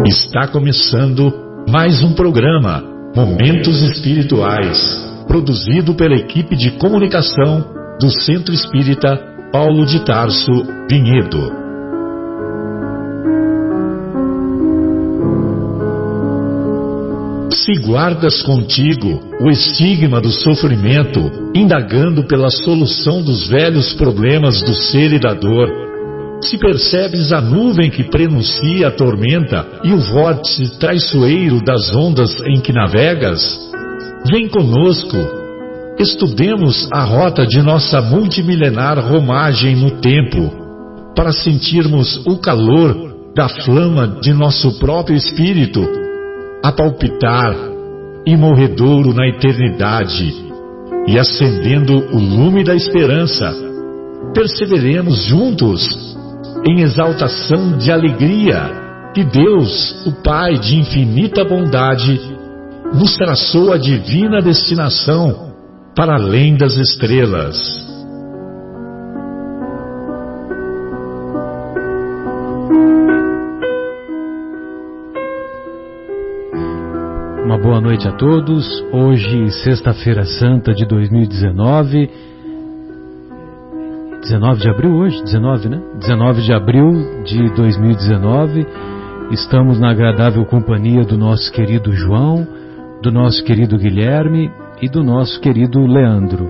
Está começando mais um programa Momentos Espirituais, produzido pela equipe de comunicação do Centro Espírita Paulo de Tarso, Vinhedo. Se guardas contigo o estigma do sofrimento, indagando pela solução dos velhos problemas do ser e da dor, se percebes a nuvem que prenuncia a tormenta e o vórtice traiçoeiro das ondas em que navegas, vem conosco, estudemos a rota de nossa multimilenar romagem no tempo, para sentirmos o calor da flama de nosso próprio espírito, a palpitar, imorredouro na eternidade, e acendendo o lume da esperança, perseveremos juntos em exaltação de alegria que Deus, o Pai de infinita bondade, nos traçou a divina destinação para além das estrelas. Uma boa noite a todos. Hoje, sexta-feira santa de 2019, 19 de abril hoje? 19, né? 19 de abril de 2019. Estamos na agradável companhia do nosso querido João, do nosso querido Guilherme e do nosso querido Leandro.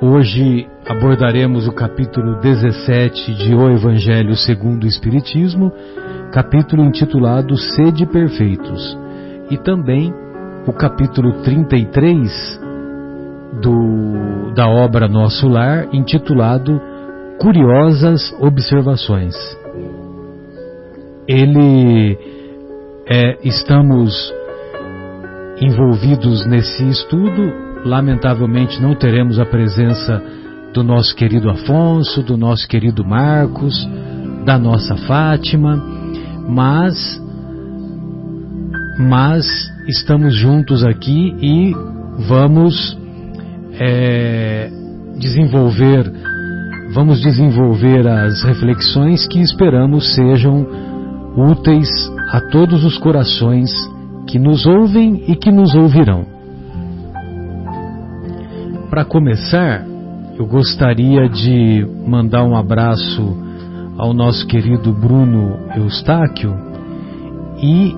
Hoje abordaremos o capítulo 17 de O Evangelho segundo o Espiritismo, capítulo intitulado Sede Perfeitos, e também o capítulo 33 da obra Nosso Lar, intitulado Curiosas Observações. Estamos envolvidos nesse estudo. Lamentavelmente não teremos a presença do nosso querido Afonso, do nosso querido Marcos, da nossa Fátima, mas estamos juntos aqui e vamos desenvolver as reflexões que esperamos sejam úteis a todos os corações que nos ouvem e que nos ouvirão. Para começar, eu gostaria de mandar um abraço ao nosso querido Bruno Eustáquio e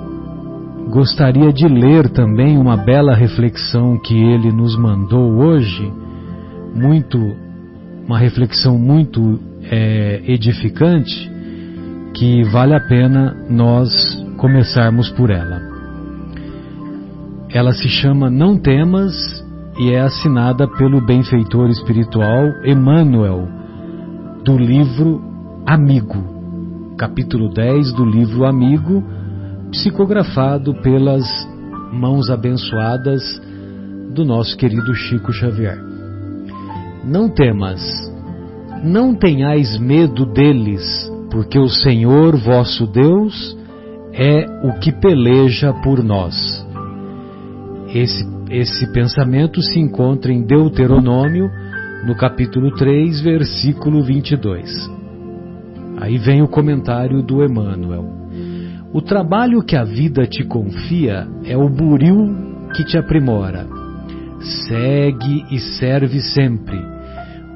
gostaria de ler também uma bela reflexão que ele nos mandou hoje, uma reflexão muito edificante, que vale a pena nós começarmos por ela. Ela se chama Não Temas e é assinada pelo benfeitor espiritual Emmanuel, do livro Amigo, capítulo 10 do livro Amigo, psicografado pelas mãos abençoadas do nosso querido Chico Xavier. Não temas, não tenhais medo deles, porque o Senhor vosso Deus é o que peleja por nós. Esse pensamento se encontra em Deuteronômio, no capítulo 3, versículo 22. Aí vem o comentário do Emmanuel. O trabalho que a vida te confia é o buril que te aprimora. Segue e serve sempre.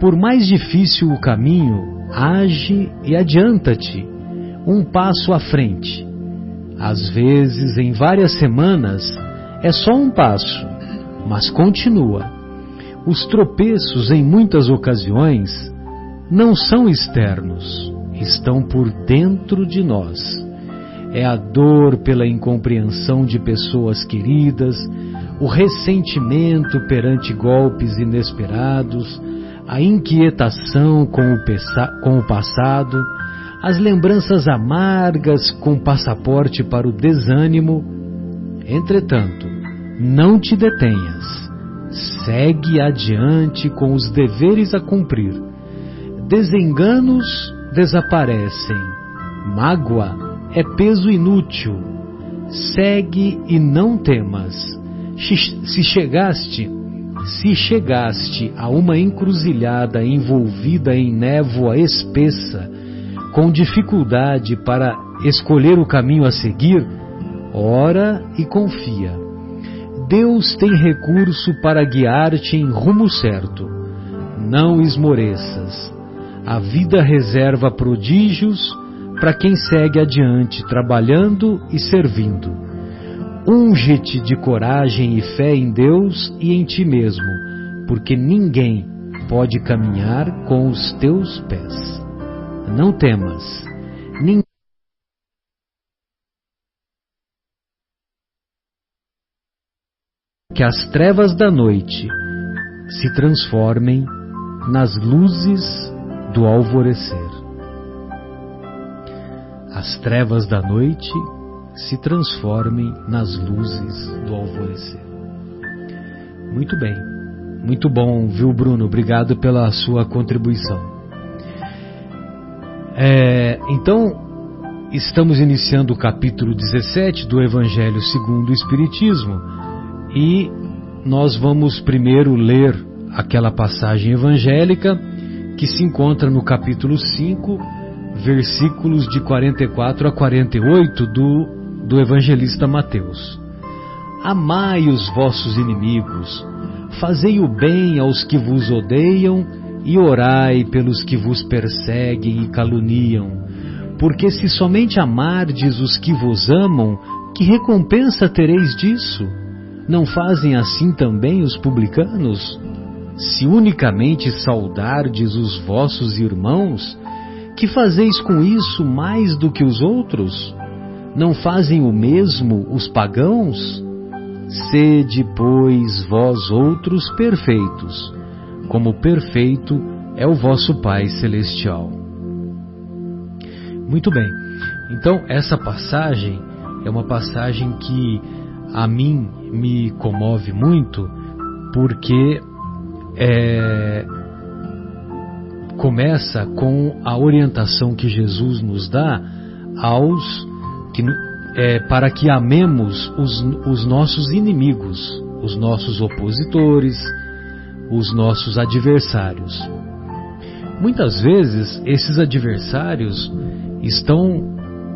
Por mais difícil o caminho, age e adianta-te, um passo à frente. Às vezes, em várias semanas, é só um passo, mas continua. Os tropeços, em muitas ocasiões, não são externos, estão por dentro de nós. É a dor pela incompreensão de pessoas queridas, o ressentimento perante golpes inesperados, a inquietação com o passado, as lembranças amargas com passaporte para o desânimo. Entretanto, não te detenhas, segue adiante com os deveres a cumprir. Desenganos desaparecem, mágoa é peso inútil, segue e não temas. Se chegaste a uma encruzilhada envolvida em névoa espessa, com dificuldade para escolher o caminho a seguir, ora e confia. Deus tem recurso para guiar-te em rumo certo. Não esmoreças. A vida reserva prodígios para quem segue adiante, trabalhando e servindo. Unge-te de coragem e fé em Deus e em ti mesmo, porque ninguém pode caminhar com os teus pés. Não temas. Que as trevas da noite se transformem nas luzes do alvorecer. As trevas da noite se transformem nas luzes do alvorecer. Muito bem. Muito bom, viu, Bruno? Obrigado pela sua contribuição. Então, estamos iniciando o capítulo 17 do Evangelho segundo o Espiritismo e nós vamos primeiro ler aquela passagem evangélica que se encontra no capítulo 5, versículos de 44 a 48 do evangelista Mateus. Amai os vossos inimigos, fazei o bem aos que vos odeiam e orai pelos que vos perseguem e caluniam. Porque se somente amardes os que vos amam, que recompensa tereis disso? Não fazem assim também os publicanos? Se unicamente saudardes os vossos irmãos, que fazeis com isso mais do que os outros? Não fazem o mesmo os pagãos? Sede, pois, vós outros perfeitos, como perfeito é o vosso Pai Celestial. Muito bem, então essa passagem é uma passagem que a mim me comove muito, porque começa com a orientação que Jesus nos dá para que amemos os nossos inimigos, os nossos opositores, os nossos adversários. Muitas vezes esses adversários estão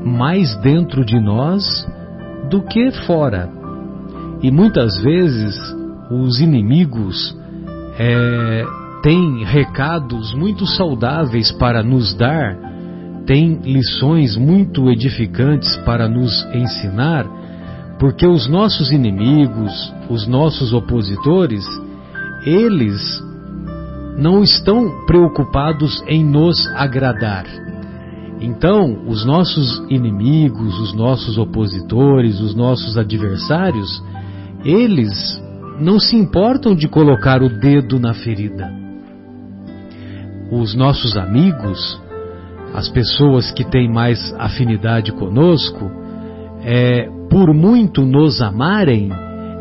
mais dentro de nós do que fora. E muitas vezes os inimigos têm recados muito saudáveis para nos dar, têm lições muito edificantes para nos ensinar, porque os nossos inimigos, os nossos opositores, eles não estão preocupados em nos agradar. Então, os nossos inimigos, os nossos opositores, os nossos adversários, eles não se importam de colocar o dedo na ferida. Os nossos amigos, as pessoas que têm mais afinidade conosco, por muito nos amarem,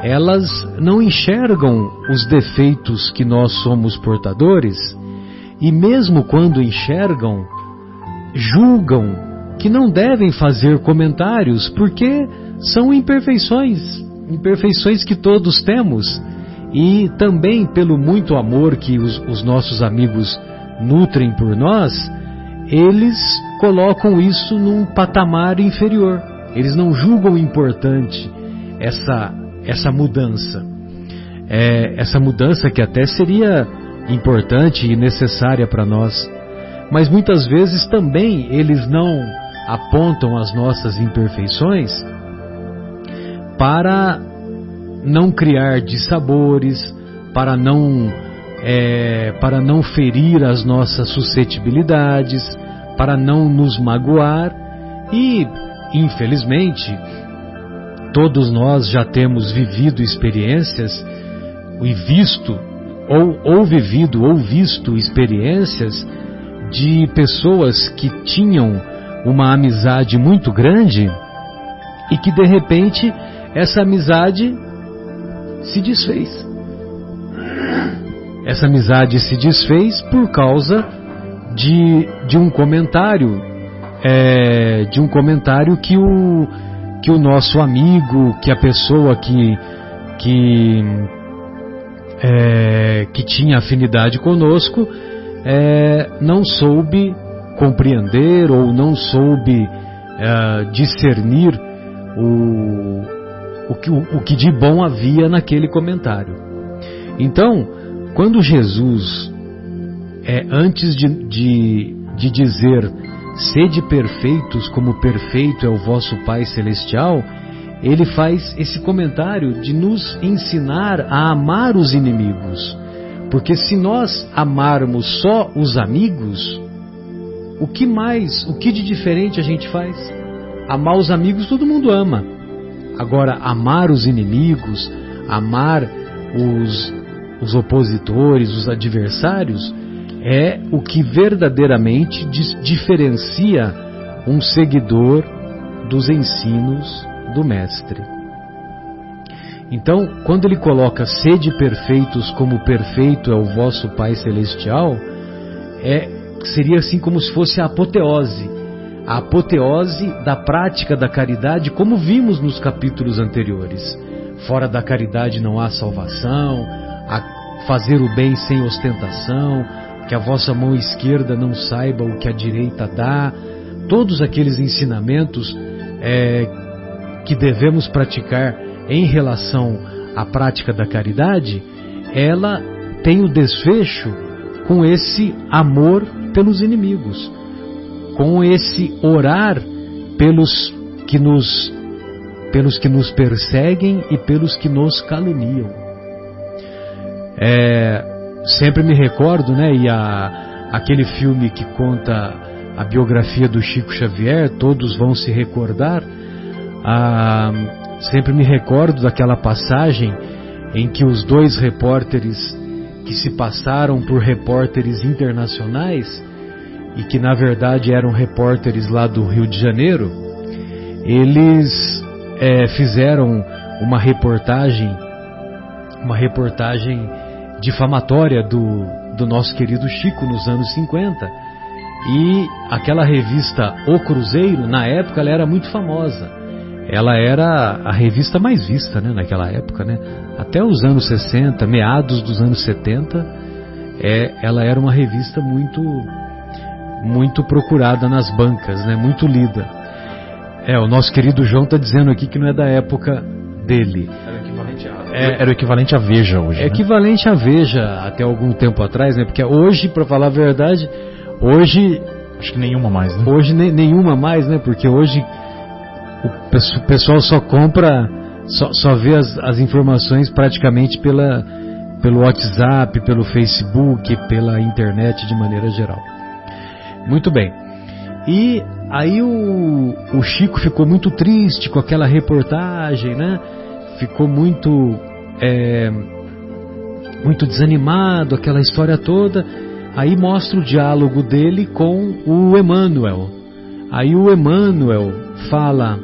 elas não enxergam os defeitos que nós somos portadores, e mesmo quando enxergam, julgam que não devem fazer comentários, porque são imperfeições que todos temos, e também pelo muito amor que os nossos amigos nutrem por nós, eles colocam isso num patamar inferior. Eles não julgam importante essa mudança. Essa mudança que até seria importante e necessária para nós. Mas muitas vezes também eles não apontam as nossas imperfeições para não criar dissabores, para não ferir as nossas suscetibilidades, para não nos magoar. E, infelizmente, todos nós já temos vivido experiências e visto experiências de pessoas que tinham uma amizade muito grande e que de repente essa amizade se desfez. Essa amizade se desfez por causa de um comentário, que o nosso amigo, que a pessoa que tinha afinidade conosco, não soube compreender ou não soube discernir o que de bom havia naquele comentário. Então, quando Jesus, antes de dizer sede perfeitos como perfeito é o vosso Pai Celestial, ele faz esse comentário de nos ensinar a amar os inimigos. Porque se nós amarmos só os amigos, o que de diferente a gente faz? Amar os amigos todo mundo ama. Agora, amar os inimigos, amar os opositores, os adversários, é o que verdadeiramente diferencia um seguidor dos ensinos do Mestre. Então, quando ele coloca sede perfeitos como perfeito é o vosso Pai Celestial, seria assim como se fosse a apoteose da prática da caridade, como vimos nos capítulos anteriores. Fora da caridade não há salvação, a fazer o bem sem ostentação, que a vossa mão esquerda não saiba o que a direita dá. Todos aqueles ensinamentos que devemos praticar em relação à prática da caridade, ela tem o desfecho com esse amor pelos inimigos, com esse orar pelos que nos perseguem e pelos que nos caluniam. Sempre me recordo, e aquele filme que conta a biografia do Chico Xavier, todos vão se recordar. Sempre me recordo daquela passagem em que os dois repórteres que se passaram por repórteres internacionais e que na verdade eram repórteres lá do Rio de Janeiro, eles fizeram uma reportagem difamatória do nosso querido Chico nos anos 50, e aquela revista O Cruzeiro, na época, ela era muito famosa. Ela era a revista mais vista, naquela época, até os anos 60, meados dos anos 70, ela era uma revista muito procurada nas bancas, muito lida. O nosso querido João está dizendo aqui que não é da época dele. Era o equivalente à Veja hoje. Equivalente à Veja até algum tempo atrás, porque hoje, para falar a verdade, acho que nenhuma mais, Hoje nenhuma mais, porque hoje o pessoal só compra, só vê as informações praticamente pelo WhatsApp, pelo Facebook, pela internet de maneira geral. Muito bem. E aí o Chico ficou muito triste com aquela reportagem, ficou muito desanimado, aquela história toda. Aí mostra o diálogo dele com o Emmanuel. Aí o Emmanuel fala: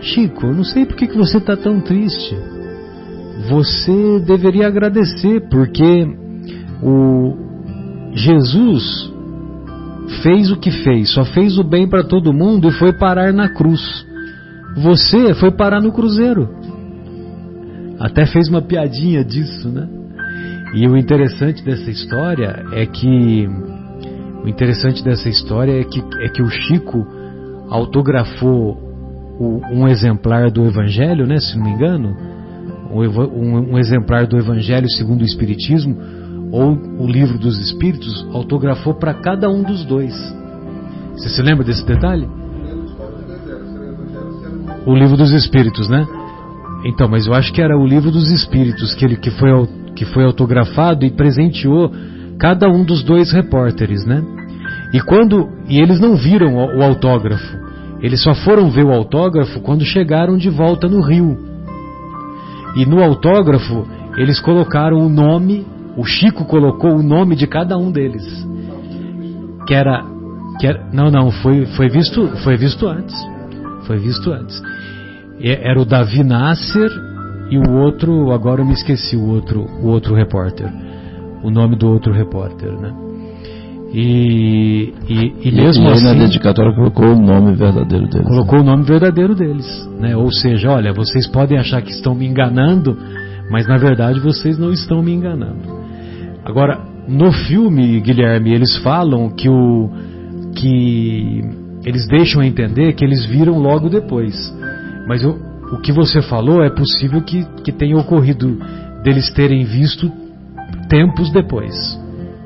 Chico, eu não sei por que você está tão triste. Você deveria agradecer, porque o Jesus fez o que fez, só fez o bem para todo mundo e foi parar na cruz. Você foi parar no cruzeiro. Até fez uma piadinha disso, E o interessante dessa história é que o Chico autografou um exemplar do Evangelho, se não me engano, um exemplar do Evangelho segundo o Espiritismo, ou o Livro dos Espíritos, autografou para cada um dos dois. Você se lembra desse detalhe? O Livro dos Espíritos, Então, mas eu acho que era o Livro dos Espíritos que foi autografado e presenteou cada um dos dois repórteres, E eles não viram o autógrafo. Eles só foram ver o autógrafo quando chegaram de volta no Rio. E no autógrafo eles colocaram o nome, o Chico colocou o nome de cada um deles. Foi visto antes. Era o Davi Nasser e o outro, agora eu me esqueci o outro repórter. O nome do outro repórter, E mesmo assim, na dedicatória colocou o nome verdadeiro deles. Colocou o nome verdadeiro deles, Ou seja, olha, vocês podem achar que estão me enganando, mas na verdade vocês não estão me enganando. Agora, no filme, Guilherme, eles falam que eles deixam entender que eles viram logo depois. Mas o que você falou é possível que tenha ocorrido deles terem visto tempos depois.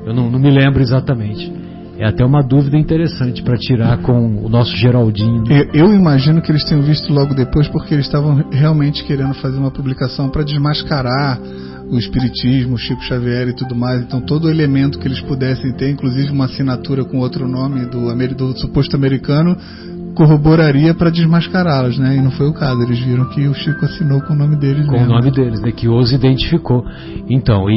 Eu não me lembro exatamente. É até uma dúvida interessante para tirar com o nosso Geraldinho. Eu imagino que eles tenham visto logo depois, porque eles estavam realmente querendo fazer uma publicação para desmascarar o espiritismo, o Chico Xavier e tudo mais. Então todo elemento que eles pudessem ter, inclusive uma assinatura com outro nome do suposto americano, corroboraria para desmascará-los, né? E não foi o caso. Eles viram que o Chico assinou com o nome deles. Com o nome deles, né? Que os identificou. Então,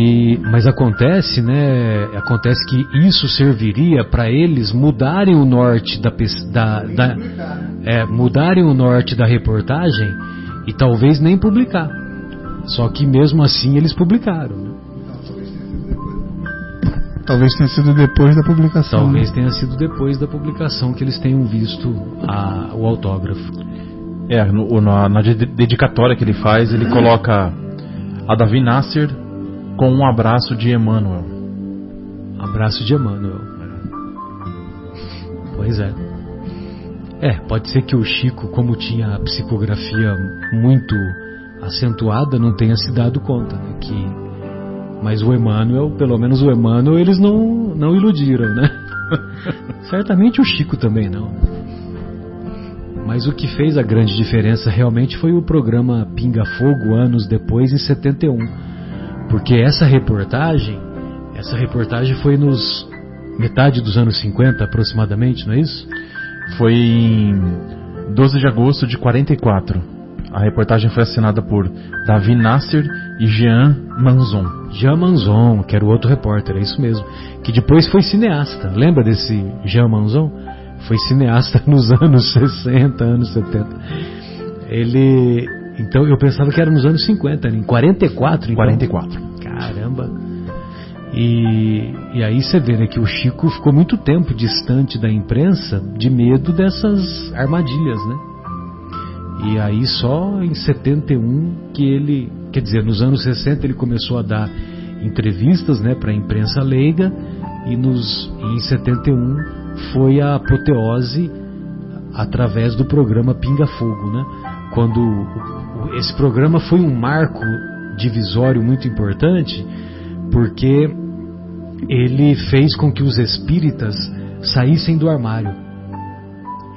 mas acontece, né? Acontece que isso serviria para eles mudarem o norte mudarem o norte da reportagem e talvez nem publicar. Só que mesmo assim eles publicaram, né? Talvez tenha sido depois da publicação. Talvez tenha sido depois da publicação que eles tenham visto o autógrafo. Na dedicatória que ele faz, ele coloca a Davi Nasser com um abraço de Emmanuel. Abraço de Emmanuel. Pois é. Pode ser que o Chico, como tinha a psicografia muito acentuada, não tenha se dado conta, né? Mas o Emmanuel, pelo menos o Emmanuel, eles não iludiram, né? Certamente o Chico também não. Mas o que fez a grande diferença realmente foi o programa Pinga Fogo, anos depois, em 71. Porque essa reportagem foi nos metade dos anos 50, aproximadamente, não é isso? Foi em 12 de agosto de 44. A reportagem foi assinada por Davi Nasser e Jean Manzon. Jean Manzon, que era o outro repórter, é isso mesmo. Que depois foi cineasta. Lembra desse Jean Manzon? Foi cineasta nos anos 60, anos 70. Então eu pensava que era nos anos 50, em 44. Então. 44. Caramba. E aí você vê, né, que o Chico ficou muito tempo distante da imprensa de medo dessas armadilhas, né? E aí só em 71 que ele, quer dizer, nos anos 60 ele começou a dar entrevistas, né, para a imprensa leiga, e em 71 foi a apoteose através do programa Pinga Fogo, né? Quando esse programa foi um marco divisório muito importante, porque ele fez com que os espíritas saíssem do armário.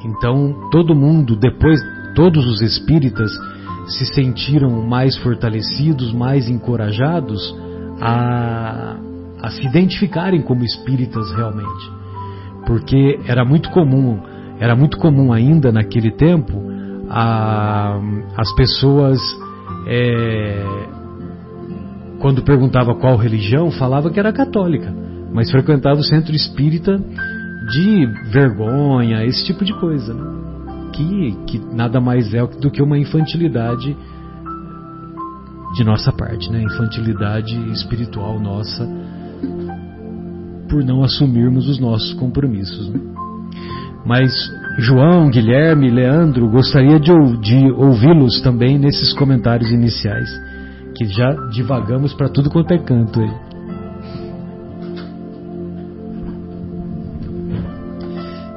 Então todos os espíritas se sentiram mais fortalecidos, mais encorajados a se identificarem como espíritas realmente. Porque era muito comum ainda naquele tempo as pessoas, quando perguntava qual religião, falava que era católica, mas frequentava o centro espírita de vergonha, esse tipo de coisa, né? Que nada mais é do que uma infantilidade de nossa parte, né? Infantilidade espiritual nossa, por não assumirmos os nossos compromissos, né? Mas João, Guilherme, Leandro, gostaria de ouvi-los também nesses comentários iniciais, que já divagamos para tudo quanto é canto aí.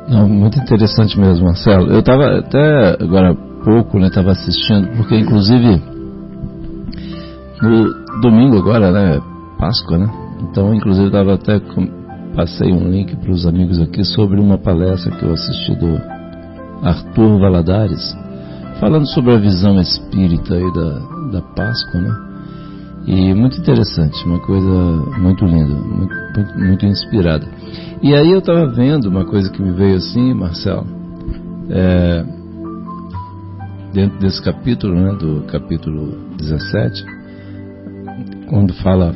Não, muito interessante mesmo, Marcelo. Eu estava até agora há pouco, né, estava assistindo, porque inclusive no domingo agora, né, Páscoa, né? Então, inclusive, passei um link para os amigos aqui sobre uma palestra que eu assisti do Arthur Valadares, falando sobre a visão espírita aí da Páscoa, né? E muito interessante, uma coisa muito linda, muito inspirada. E aí eu estava vendo uma coisa que me veio assim, Marcelo, dentro desse capítulo, né, do capítulo 17, quando fala,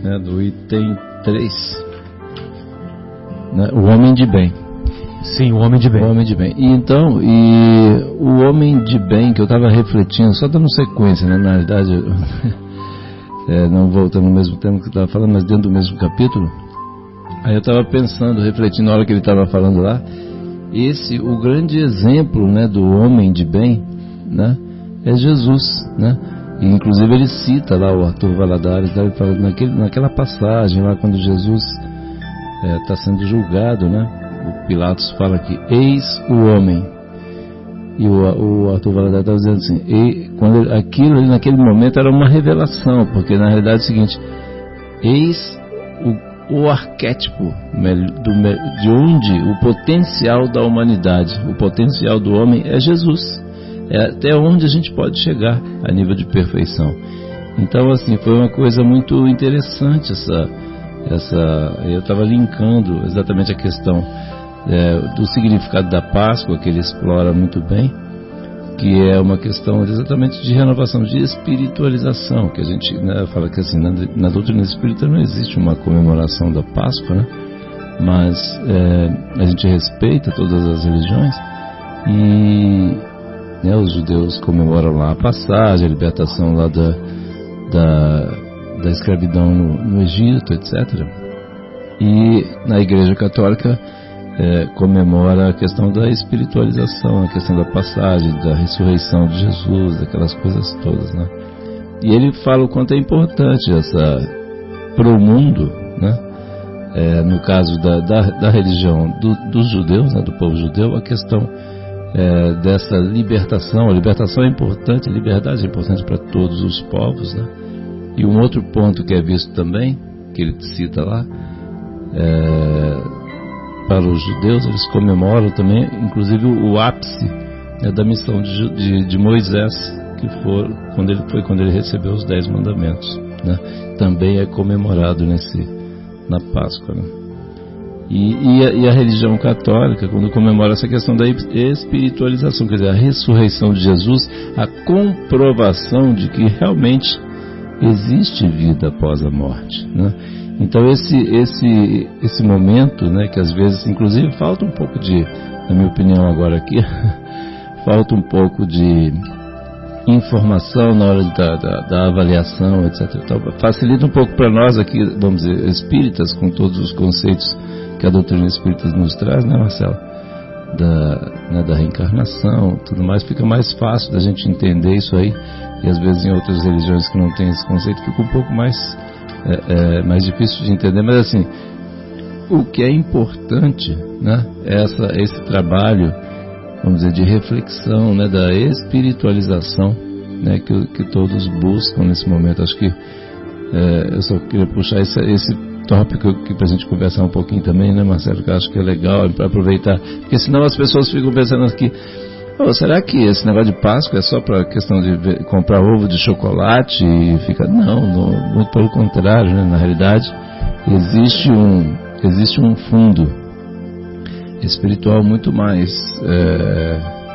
né, do item 3, né, o homem de bem. Sim, o homem de bem. O homem de bem. E o homem de bem, que eu estava refletindo, só dando sequência, né, na verdade, não voltando no mesmo tema que eu estava falando, mas dentro do mesmo capítulo. Aí eu estava pensando, refletindo na hora que ele estava falando lá, o grande exemplo, né, do homem de bem, né, é Jesus, né? E inclusive ele cita lá o Arthur Valadares, né, naquela passagem lá quando Jesus está sendo julgado, né? o Pilatos fala que eis o homem. E o Arthur Valadares estava dizendo assim, aquilo ali naquele momento era uma revelação, porque na realidade é o seguinte, eis o arquétipo de onde o potencial da humanidade, o potencial do homem é Jesus, é até onde a gente pode chegar a nível de perfeição. Então assim, foi uma coisa muito interessante eu estava linkando exatamente a questão do significado da Páscoa, que ele explora muito bem, que é uma questão exatamente de renovação, de espiritualização, que a gente fala que assim, na doutrina espírita não existe uma comemoração da Páscoa, né? Mas a gente respeita todas as religiões e os judeus comemoram lá a passagem, a libertação lá da escravidão no Egito, etc. E na Igreja Católica comemora a questão da espiritualização, a questão da passagem, da ressurreição de Jesus, aquelas coisas todas, né? E ele fala o quanto é importante para o mundo, né? No caso da religião dos judeus, né? Do povo judeu, a questão dessa libertação. A libertação é importante, a liberdade é importante para todos os povos, né? E um outro ponto que é visto também, que ele cita lá, para os judeus, eles comemoram também, inclusive, o ápice da missão de Moisés, que foi quando ele recebeu os 10 mandamentos, né? Também é comemorado na Páscoa, né? E a religião católica, quando comemora essa questão da espiritualização, quer dizer, a ressurreição de Jesus, a comprovação de que realmente existe vida após a morte, né? Então esse momento, né, que às vezes, inclusive, falta um pouco na minha opinião agora aqui, falta um pouco de informação na hora da avaliação, etc. Então, facilita um pouco para nós aqui, vamos dizer, espíritas, com todos os conceitos que a doutrina espírita nos traz, né, Marcelo? Da reencarnação, tudo mais, fica mais fácil da gente entender isso aí, e às vezes em outras religiões que não tem esse conceito fica um pouco mais difícil de entender, mas assim, o que é importante, né, é esse trabalho, vamos dizer, de reflexão, né, da espiritualização, né, que todos buscam nesse momento. Acho que eu só queria puxar esse tópico aqui para a gente conversar um pouquinho também, né, Marcelo, que eu acho que é legal para aproveitar, porque senão as pessoas ficam pensando aqui, será que esse negócio de Páscoa é só para questão de comprar ovo de chocolate e fica... Não, muito pelo contrário, né? Na realidade existe um fundo espiritual muito mais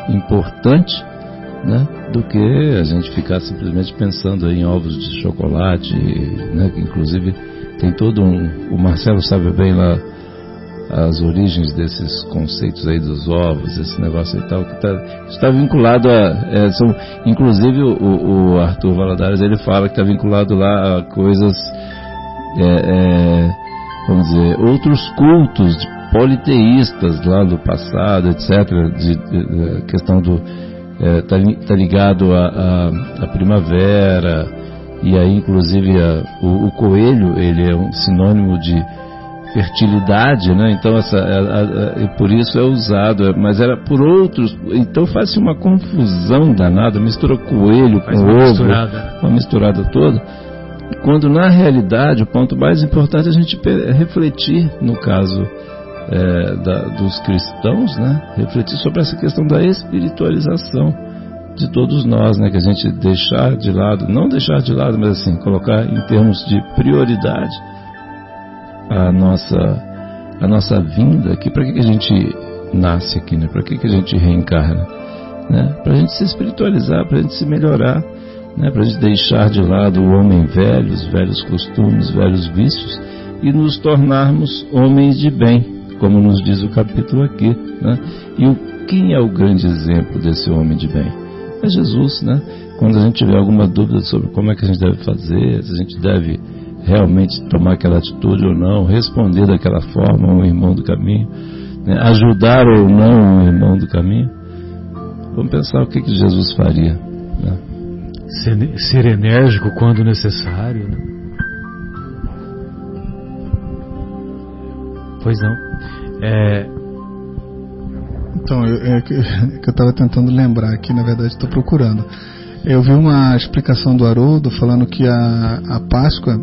importante, né, do que a gente ficar simplesmente pensando em ovos de chocolate, né, que inclusive tem todo o Marcelo sabe bem lá as origens desses conceitos aí dos ovos, esse negócio e tal, que está vinculado inclusive o Arthur Valadares, ele fala que está vinculado lá a coisas, vamos dizer, outros cultos politeístas lá do passado, etc. A questão tá ligado à primavera, e aí inclusive o coelho, ele é um sinônimo de fertilidade, né? Então por isso é usado, mas era por outros, então faz-se uma confusão danada, mistura coelho com ovo, uma misturada toda, quando na realidade o ponto mais importante é a gente refletir, no caso dos cristãos, né? Refletir sobre essa questão da espiritualização de todos nós, né? Que a gente não deixar de lado, mas assim, colocar em termos de prioridade a nossa vinda aqui. Para que a gente nasce aqui, né? Para que a gente reencarna, né? Para a gente se espiritualizar, para a gente se melhorar, né? Para a gente deixar de lado o homem velho, os velhos costumes, velhos vícios, e nos tornarmos homens de bem, como nos diz o capítulo aqui, né? E quem é o grande exemplo desse homem de bem? É Jesus, né? Quando a gente tiver alguma dúvida sobre como é que a gente deve fazer, se a gente deve realmente tomar aquela atitude ou não, responder daquela forma um irmão do caminho, né? Ajudar ou não um irmão do caminho, vamos pensar o que Jesus faria, né? Ser enérgico quando necessário, né? Pois não. Então, que eu estava tentando lembrar aqui, na verdade estou procurando. Eu vi uma explicação do Haroldo falando que a Páscoa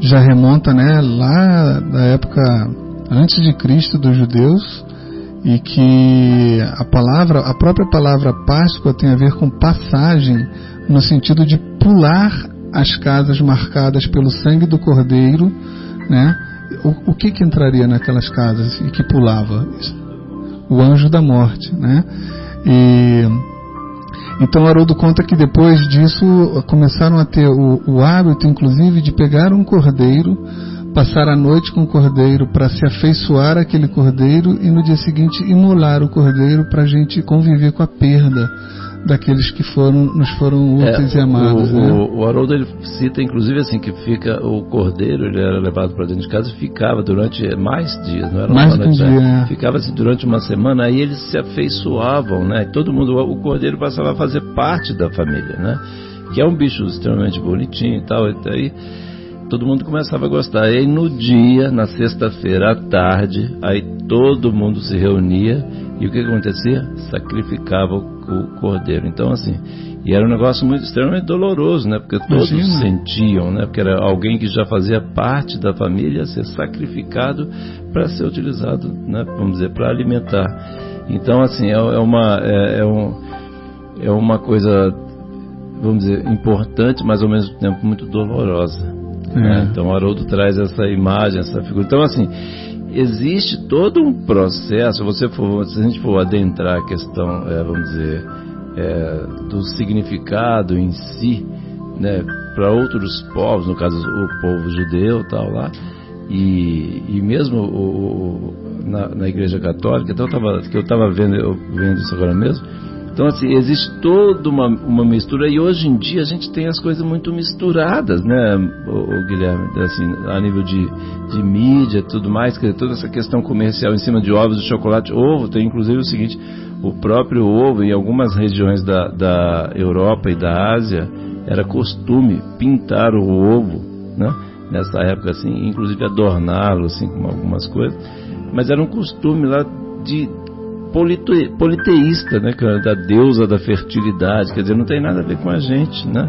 já remonta, né, lá da época antes de Cristo dos judeus, e que a própria palavra Páscoa tem a ver com passagem, no sentido de pular as casas marcadas pelo sangue do Cordeiro, né? O que entraria naquelas casas e que pulava? O anjo da morte, né? Então Haroldo conta que depois disso começaram a ter o hábito, inclusive, de pegar um cordeiro, passar a noite com o cordeiro para se afeiçoar àquele cordeiro e no dia seguinte imolar o cordeiro para a gente conviver com a perda daqueles que nos foram úteis e amados. O Haroldo, ele cita inclusive assim, que fica o cordeiro, ele era levado para dentro de casa e ficava durante mais dias, não era mais uma noite, dia, ficava assim durante uma semana, aí eles se afeiçoavam, né? Todo mundo, o cordeiro passava a fazer parte da família, né? Que é um bicho extremamente bonitinho e tal, e aí todo mundo começava a gostar. E aí no dia, na sexta-feira à tarde, aí todo mundo se reunia e o que acontecia? Sacrificava o cordeiro. Então assim, e era um negócio muito extremamente doloroso, né? Porque todos sentiam, né? Porque era alguém que já fazia parte da família ser sacrificado para ser utilizado, né? Vamos dizer, para alimentar. Então assim, é uma coisa, vamos dizer, importante, mas ao mesmo tempo muito dolorosa. Né? Então o Haroldo traz essa imagem, essa figura. Então assim, existe todo um processo. Se a gente for adentrar a questão, vamos dizer, do significado em si, né, para outros povos, no caso o povo judeu, tal lá, e mesmo na Igreja Católica, então eu estava vendo isso agora mesmo. Então assim, existe toda uma mistura, e hoje em dia a gente tem as coisas muito misturadas, né, o Guilherme, assim, a nível de mídia e tudo mais, que toda essa questão comercial em cima de ovos, de chocolate, ovo. Tem inclusive o seguinte, o próprio ovo, em algumas regiões da Europa e da Ásia, era costume pintar o ovo, né, nessa época, assim, inclusive adorná-lo, assim, com algumas coisas, mas era um costume lá de politeísta, né, da deusa da fertilidade, quer dizer, não tem nada a ver com a gente, né?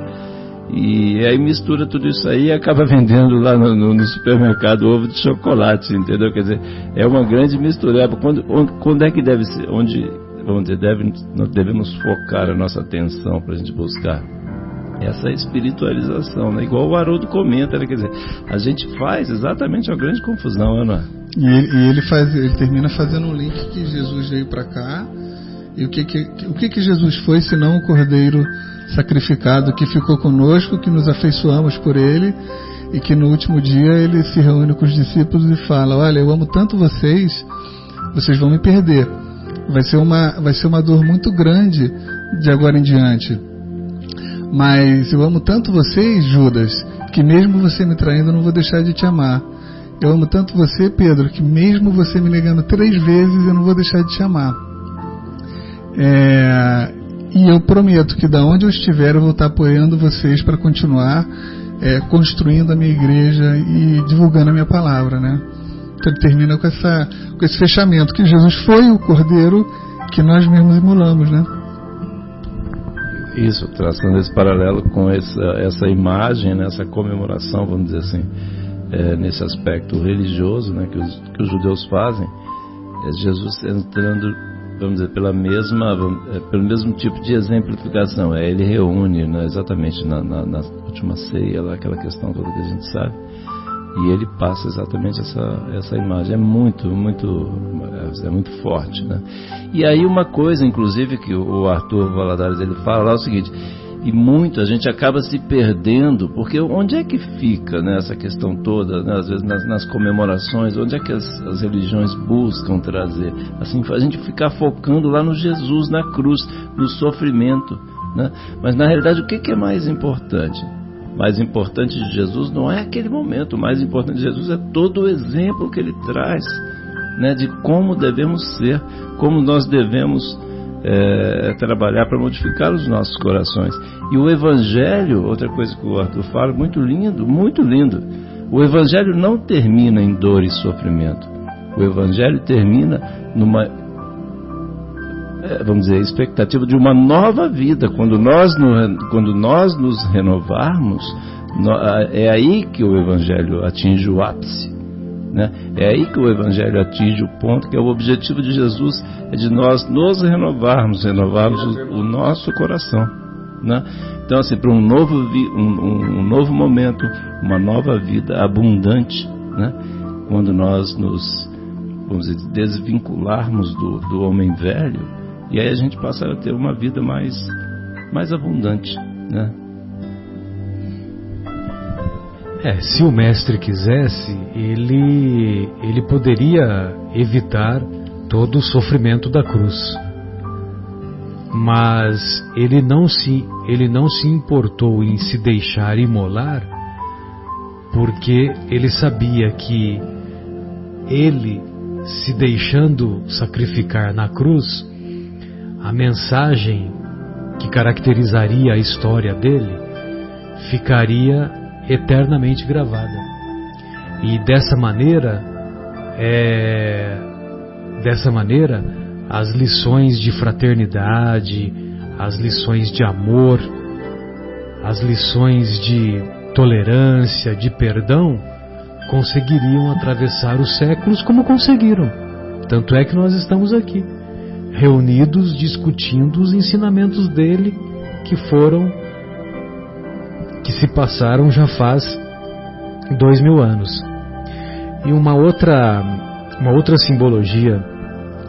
E aí mistura tudo isso aí e acaba vendendo lá no supermercado ovo de chocolate, entendeu? Quer dizer, é uma grande mistura. Quando é que deve ser, onde, vamos dizer, nós devemos focar a nossa atenção para a gente buscar essa espiritualização, né? Igual o Haroldo comenta, né? Quer dizer, a gente faz exatamente uma grande confusão, não é? E ele termina fazendo um link que Jesus veio para cá, e o que Jesus foi senão o cordeiro sacrificado que ficou conosco, que nos afeiçoamos por ele, e que no último dia ele se reúne com os discípulos e fala: olha, eu amo tanto vocês vão me perder, vai ser uma dor muito grande de agora em diante, mas eu amo tanto vocês, Judas, que mesmo você me traindo eu não vou deixar de te amar. Eu amo tanto você, Pedro, que mesmo você me negando 3 vezes, eu não vou deixar de te amar. E eu prometo que da onde eu estiver, eu vou estar apoiando vocês para continuar construindo a minha igreja e divulgando a minha palavra, né? Então ele termina com esse fechamento, que Jesus foi o cordeiro que nós mesmos imolamos, né? Isso, traçando esse paralelo com essa imagem, né, essa comemoração, vamos dizer assim, nesse aspecto religioso, né, que os judeus fazem, Jesus entrando, vamos dizer, pelo mesmo tipo de exemplificação. Ele reúne, né, exatamente na última ceia, lá, aquela questão toda que a gente sabe, e ele passa exatamente essa imagem. É muito forte, né? E aí uma coisa, inclusive, que o Arthur Valadares ele fala lá é o seguinte: e a gente acaba se perdendo, porque onde é que fica, né, essa questão toda, né, às vezes nas comemorações, onde é que as religiões buscam trazer, assim, a gente ficar focando lá no Jesus, na cruz, no sofrimento, né? Mas na realidade o que é mais importante? O mais importante de Jesus não é aquele momento, o mais importante de Jesus é todo o exemplo que ele traz, né, de como devemos ser, como nós devemos trabalhar para modificar os nossos corações. E o Evangelho, outra coisa que o Arthur fala, muito lindo, o Evangelho não termina em dor e sofrimento. O Evangelho termina vamos dizer, expectativa de uma nova vida. Quando nós nos renovarmos, é aí que o Evangelho atinge o ápice, né? É aí que o Evangelho atinge o ponto que é o objetivo de Jesus, é de nós nos renovarmos o nosso coração, né? Então, assim, para um novo momento, uma nova vida abundante, né? Quando nós nos, vamos dizer, desvincularmos do homem velho, e aí a gente passa a ter uma vida mais abundante, né? Se o mestre quisesse, ele poderia evitar todo o sofrimento da cruz. Mas ele não se importou em se deixar imolar, porque ele sabia que ele, se deixando sacrificar na cruz, a mensagem que caracterizaria a história dele ficaria eternamente gravada. E dessa maneira, as lições de fraternidade, as lições de amor, as lições de tolerância, de perdão, conseguiriam atravessar os séculos como conseguiram. Tanto é que nós estamos aqui, reunidos discutindo os ensinamentos dele que se passaram já faz 2000 anos. E uma outra simbologia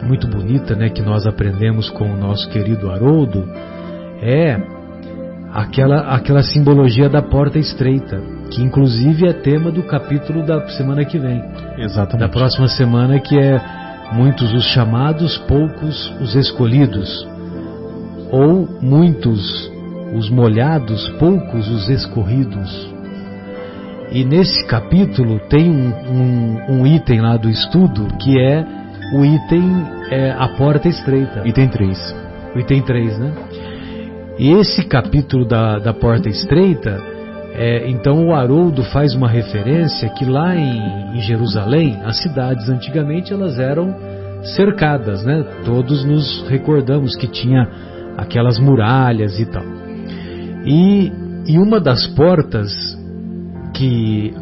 muito bonita, né, que nós aprendemos com o nosso querido Haroldo, é aquela simbologia da porta estreita, que inclusive é tema do capítulo da semana que vem. Exatamente. Da próxima semana, que é muitos os chamados, poucos os escolhidos, ou muitos os molhados, poucos os escorridos. E nesse capítulo tem um item lá do estudo, que é o item a porta estreita. Item 3. O item 3, né? E esse capítulo da porta estreita, então o Haroldo faz uma referência que lá em Jerusalém, as cidades antigamente elas eram cercadas, né? Todos nos recordamos que tinha aquelas muralhas e tal. E uma das portas que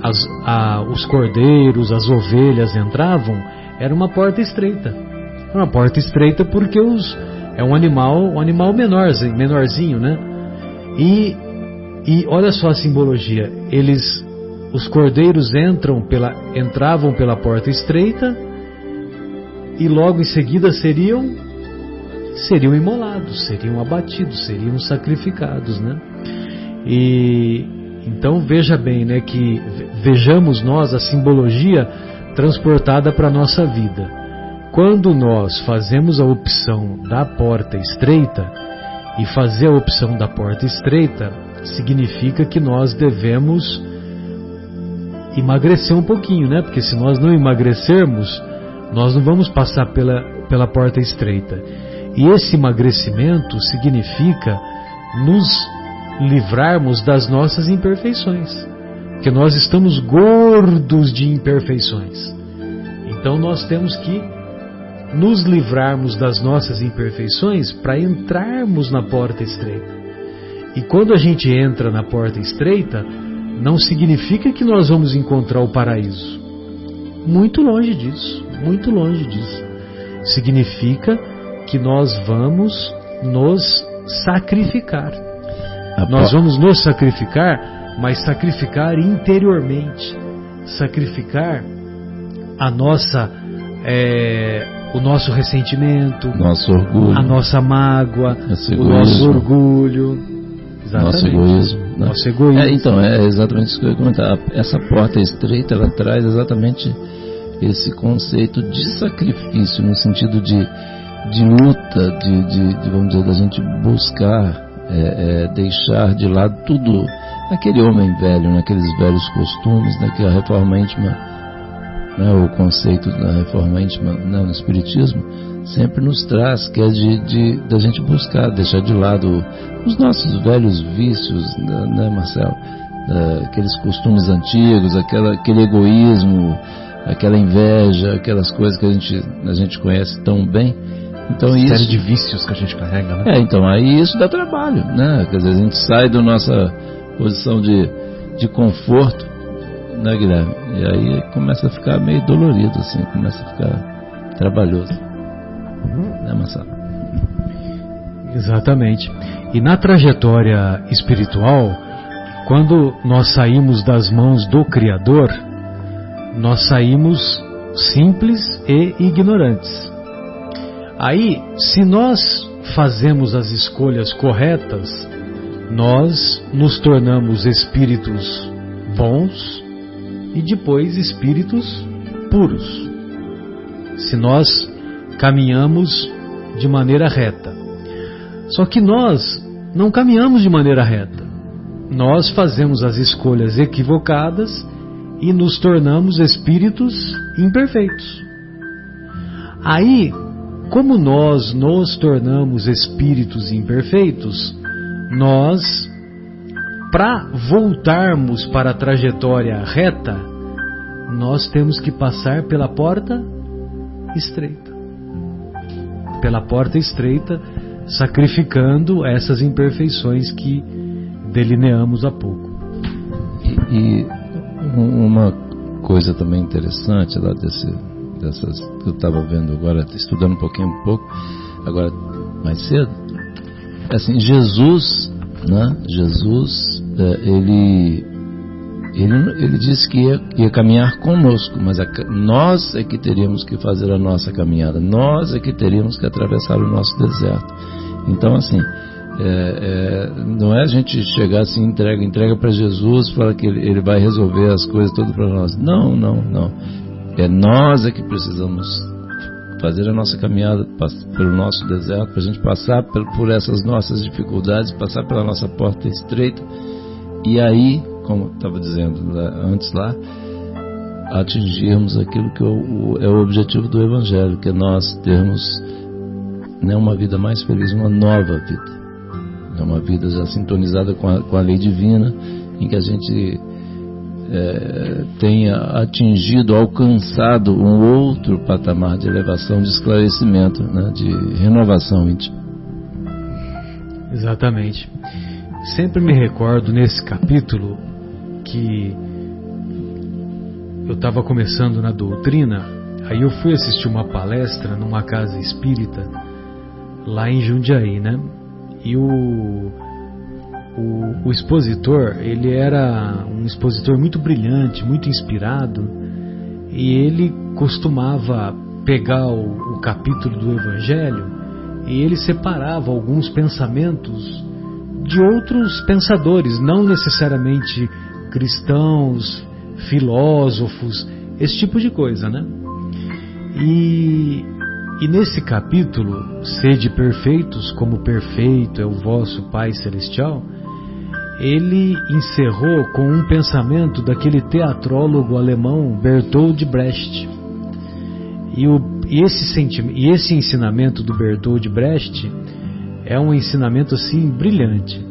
os cordeiros, as ovelhas entravam, era uma porta estreita. Uma porta estreita porque é um animal menorzinho, né? E olha só a simbologia. Os cordeiros entravam pela porta estreita e logo em seguida seriam imolados, seriam abatidos, seriam sacrificados, né? E então veja bem, né, que vejamos nós a simbologia transportada para a nossa vida. Quando nós fazemos a opção da porta estreita, e fazer a opção da porta estreita significa que nós devemos emagrecer um pouquinho, né? Porque se nós não emagrecermos, nós não vamos passar pela porta estreita. E esse emagrecimento significa nos livrarmos das nossas imperfeições, porque nós estamos gordos de imperfeições. Então nós temos que nos livrarmos das nossas imperfeições para entrarmos na porta estreita. E quando a gente entra na porta estreita, não significa que nós vamos encontrar o paraíso. Muito longe disso, muito longe disso. Significa que nós vamos nos sacrificar. Nós vamos nos sacrificar, mas sacrificar interiormente. Sacrificar o nosso ressentimento, nosso orgulho, a nossa mágoa, o nosso orgulho, exatamente, nosso egoísmo. Então, é exatamente isso que eu ia comentar. Essa porta estreita, ela traz exatamente esse conceito de sacrifício, no sentido de luta, vamos dizer, da gente buscar deixar de lado tudo, aquele homem velho, naqueles velhos costumes, naquela reforma íntima, né, o conceito da reforma íntima, né, no Espiritismo sempre nos traz, que é da gente buscar, deixar de lado os nossos velhos vícios, né, Marcelo? Aqueles costumes antigos, aquele egoísmo, aquela inveja, aquelas coisas que a gente conhece tão bem, Então, série de vícios que a gente carrega, né? Então aí isso dá trabalho, né? Quer dizer, a gente sai da nossa posição de conforto, né, Guilherme? E aí começa a ficar meio dolorido, assim, começa a ficar trabalhoso. Né, Marcelo? Exatamente. E na trajetória espiritual, quando nós saímos das mãos do Criador, nós saímos simples e ignorantes. Aí, se nós fazemos as escolhas corretas, nós nos tornamos espíritos bons e depois espíritos puros. Se nós caminhamos de maneira reta. Só que nós não caminhamos de maneira reta. Nós fazemos as escolhas equivocadas e nos tornamos espíritos imperfeitos. Aí, como nós nos tornamos espíritos imperfeitos, nós, para voltarmos para a trajetória reta, nós temos que passar pela porta estreita. Pela porta estreita, sacrificando essas imperfeições que delineamos há pouco. E uma coisa também interessante lá dessas que eu estava vendo agora, estudando um pouco, agora mais cedo, assim, Jesus, né? Ele disse que ia caminhar conosco, mas nós é que teríamos que fazer a nossa caminhada, nós é que teríamos que atravessar o nosso deserto. Então, assim, não é a gente chegar assim, entrega para Jesus, fala que ele vai resolver as coisas todas para nós. Não. É nós é que precisamos fazer a nossa caminhada pelo nosso deserto, para a gente passar por essas nossas dificuldades, passar pela nossa porta estreita, e aí, como eu estava dizendo antes lá, atingirmos aquilo que é o objetivo do Evangelho, que é nós termos, né, uma vida mais feliz, uma nova vida, uma vida já sintonizada com a lei divina, em que a gente tenha atingido, alcançado um outro patamar de elevação, de esclarecimento, né, de renovação íntima. Exatamente. Sempre me recordo nesse capítulo que eu estava começando na doutrina, aí eu fui assistir uma palestra numa casa espírita lá em Jundiaí, né? E o expositor, ele era um expositor muito brilhante, muito inspirado, e ele costumava pegar o capítulo do Evangelho e ele separava alguns pensamentos de outros pensadores, não necessariamente cristãos, filósofos, esse tipo de coisa, né? E nesse capítulo, sede perfeitos, como perfeito é o vosso Pai Celestial, ele encerrou com um pensamento daquele teatrólogo alemão Bertold Brecht. E esse ensinamento do Bertold Brecht é um ensinamento assim brilhante,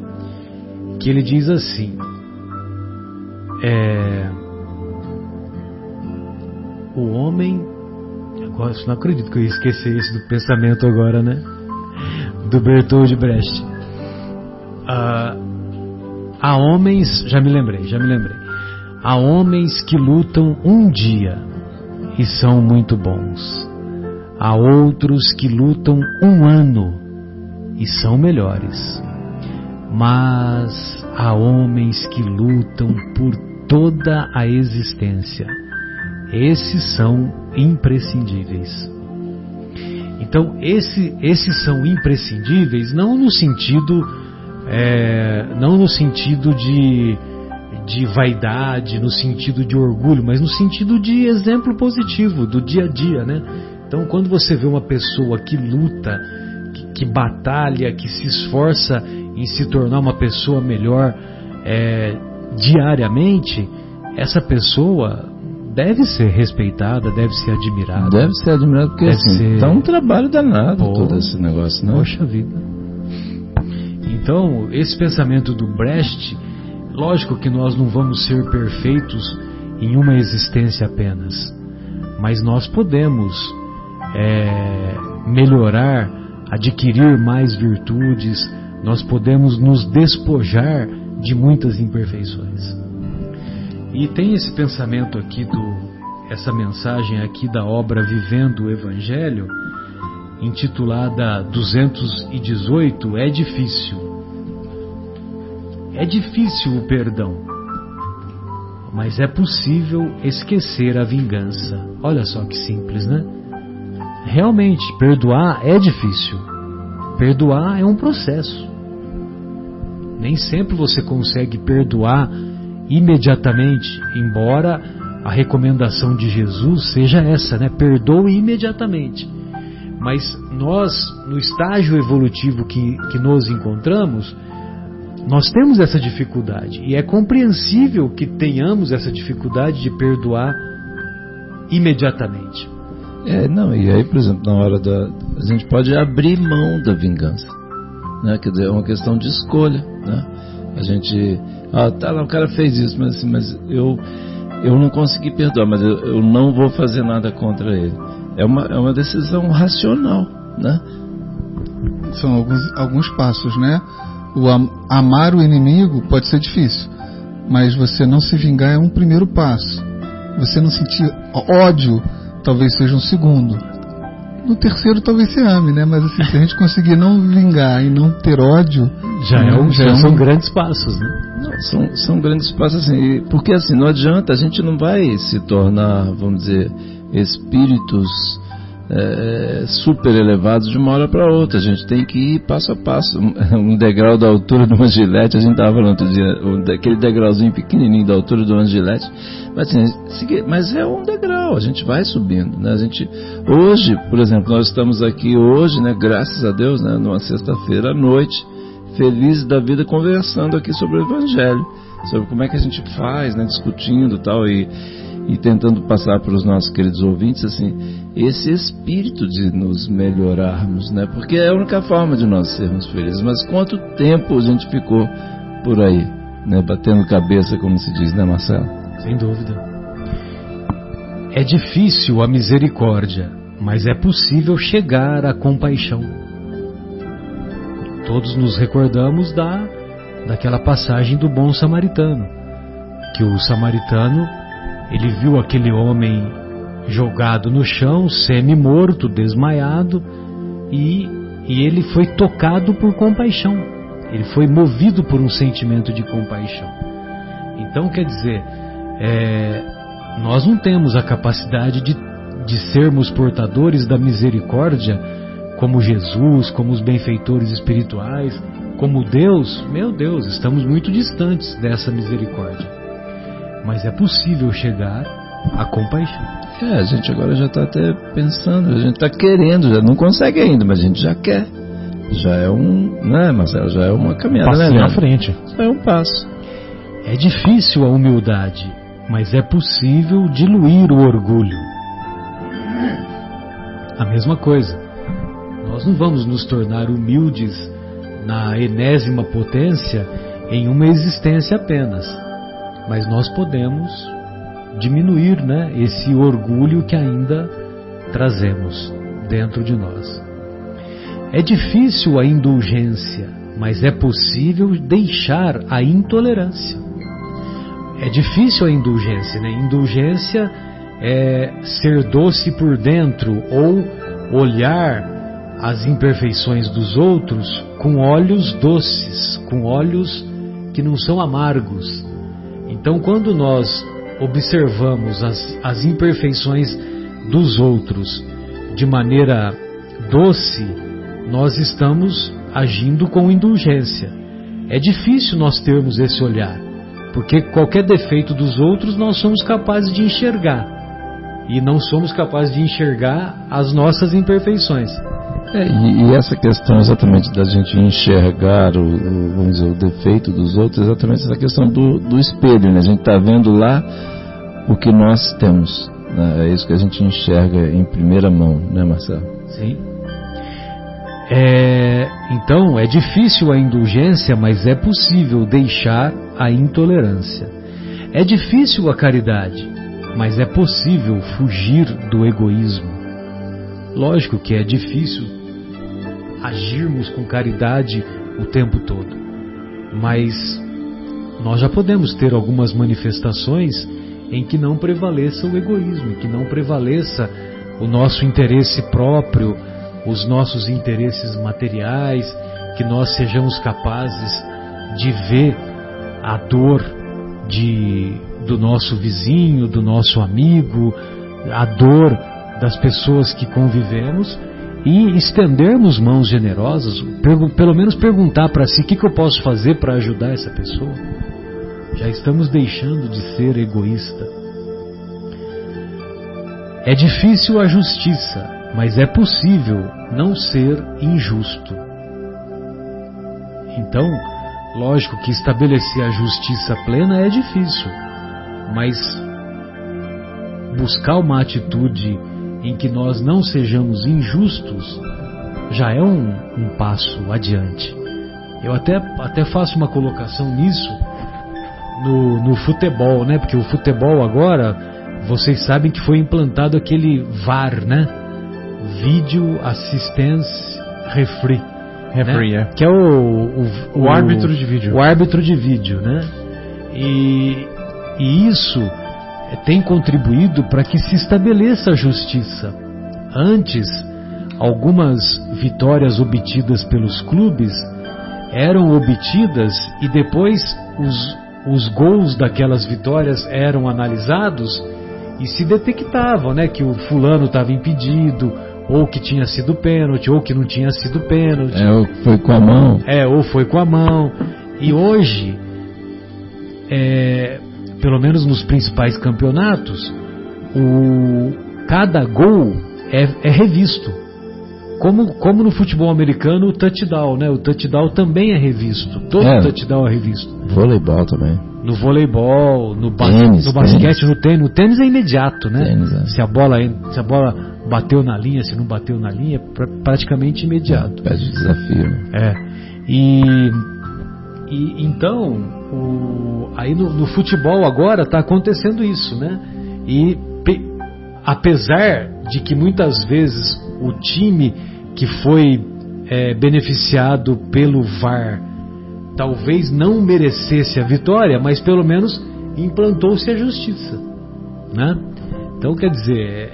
que ele diz assim: o homem, agora não acredito que eu esqueci esse do pensamento agora, né? Do Bertold Brecht. Há homens, já me lembrei. Há homens que lutam um dia e são muito bons. Há outros que lutam um ano e são melhores. Mas há homens que lutam por toda a existência. Esses são imprescindíveis. Então, esses são imprescindíveis não no sentido de vaidade, no sentido de orgulho, mas no sentido de exemplo positivo do dia a dia, né? Então, quando você vê uma pessoa que luta, que batalha, que se esforça em se tornar uma pessoa melhor diariamente, essa pessoa deve ser respeitada, deve ser admirada. Deve ser admirada, porque assim, tá um trabalho danado todo esse negócio, né? Poxa vida. Então, esse pensamento do Brecht, lógico que nós não vamos ser perfeitos em uma existência apenas, mas nós podemos melhorar, adquirir mais virtudes, nós podemos nos despojar de muitas imperfeições. E tem esse pensamento aqui, essa mensagem aqui da obra Vivendo o Evangelho, intitulada 218, é difícil. É difícil o perdão, mas é possível esquecer a vingança. Olha só que simples, né? Realmente, perdoar é difícil. Perdoar é um processo. Nem sempre você consegue perdoar imediatamente, embora a recomendação de Jesus seja essa, né? Perdoe imediatamente. Mas nós, no estágio evolutivo que nos encontramos, nós temos essa dificuldade. E é compreensível que tenhamos essa dificuldade de perdoar imediatamente. E aí, por exemplo, na hora a gente pode abrir mão da vingança, né? Quer dizer, é uma questão de escolha, né? A gente, tá lá, o cara fez isso, mas eu não consegui perdoar, mas eu não vou fazer nada contra ele. É uma decisão racional, né? São alguns passos, né? Amar o inimigo pode ser difícil, mas você não se vingar é um primeiro passo. Você não sentir ódio talvez seja um segundo. No terceiro talvez se ame, né? Mas assim, se a gente conseguir não vingar e não ter ódio, são grandes passos, né? Não, são grandes passos, assim, porque assim, não adianta, a gente não vai se tornar, vamos dizer, espíritos super elevados de uma hora para outra. A gente tem que ir passo a passo, um degrau da altura de uma gilete. A gente estava falando outro dia, aquele degrauzinho pequenininho da altura de uma gilete, mas é um degrau, a gente vai subindo, né? Hoje, por exemplo, nós estamos aqui hoje, né, graças a Deus, né, numa sexta-feira à noite, felizes da vida, conversando aqui sobre o Evangelho, sobre como é que a gente faz, né, discutindo tal, e tentando passar para os nossos queridos ouvintes, assim, esse espírito de nos melhorarmos, né? Porque é a única forma de nós sermos felizes. Mas quanto tempo a gente ficou por aí, né? Batendo cabeça, como se diz, né, Marcelo? Sem dúvida. É difícil a misericórdia, mas é possível chegar à compaixão. Todos nos recordamos daquela passagem do bom samaritano, que o samaritano, ele viu aquele homem jogado no chão, semi-morto, desmaiado, e ele foi tocado por compaixão. Ele foi movido por um sentimento de compaixão. Então, quer dizer, nós não temos a capacidade de sermos portadores da misericórdia como Jesus, como os benfeitores espirituais, como Deus. Meu Deus, estamos muito distantes dessa misericórdia. Mas é possível chegar à compaixão. A gente agora já está até pensando, a gente está querendo, já não consegue ainda, mas a gente já quer. Já é né, Marcelo? Já é uma caminhada, né? Na frente. Já é um passo. É difícil a humildade, mas é possível diluir o orgulho. A mesma coisa. Nós não vamos nos tornar humildes na enésima potência em uma existência apenas. Mas nós podemos diminuir, né, esse orgulho que ainda trazemos dentro de nós. É difícil a indulgência, mas é possível deixar a intolerância. É difícil a indulgência, né? Indulgência é ser doce por dentro ou olhar as imperfeições dos outros com olhos doces, com olhos que não são amargos. Então, quando nós observamos as imperfeições dos outros de maneira doce, nós estamos agindo com indulgência. É difícil nós termos esse olhar, porque qualquer defeito dos outros nós somos capazes de enxergar, e não somos capazes de enxergar as nossas imperfeições. E essa questão exatamente da gente enxergar vamos dizer, o defeito dos outros, exatamente essa questão do espelho, né? A gente está vendo lá o que nós temos, né? É isso que a gente enxerga em primeira mão, né, Marcelo? Sim. Então, é difícil a indulgência, mas é possível deixar a intolerância. É difícil a caridade, mas é possível fugir do egoísmo. Lógico que é difícil agirmos com caridade o tempo todo, mas nós já podemos ter algumas manifestações em que não prevaleça o egoísmo, em que não prevaleça o nosso interesse próprio, os nossos interesses materiais, que nós sejamos capazes de ver a dor do nosso vizinho, do nosso amigo, a dor das pessoas que convivemos e estendermos mãos generosas, pelo menos perguntar para si o que eu posso fazer para ajudar essa pessoa. Já estamos deixando de ser egoísta. É difícil a justiça, mas é possível não ser injusto. Então, lógico que estabelecer a justiça plena é difícil, mas buscar uma atitude em que nós não sejamos injustos já é um passo adiante. Eu até faço uma colocação nisso no futebol, né? Porque o futebol agora, vocês sabem que foi implantado aquele VAR, né? Video Assistance Referee, né? Que é o árbitro de vídeo. O árbitro de vídeo, né? E isso tem contribuído para que se estabeleça a justiça. Antes, algumas vitórias obtidas pelos clubes eram obtidas e depois os gols daquelas vitórias eram analisados e se detectavam, né, que o fulano estava impedido, ou que tinha sido pênalti, ou que não tinha sido pênalti. Ou foi com a mão. Ou foi com a mão. E hoje, pelo menos nos principais campeonatos, cada gol é revisto. Como no futebol americano, o touchdown, né? O touchdown também é revisto. Todo touchdown é revisto. Voleibol também. No voleibol, no tênis, basquete, no tênis. No tênis é imediato, né? Tênis, Se a bola bateu na linha, se não bateu na linha, é praticamente imediato. Pede desafio. Então, aí no futebol agora está acontecendo isso, né? E apesar de que muitas vezes o time que foi beneficiado pelo VAR talvez não merecesse a vitória, mas pelo menos implantou-se a justiça, né? Então, quer dizer,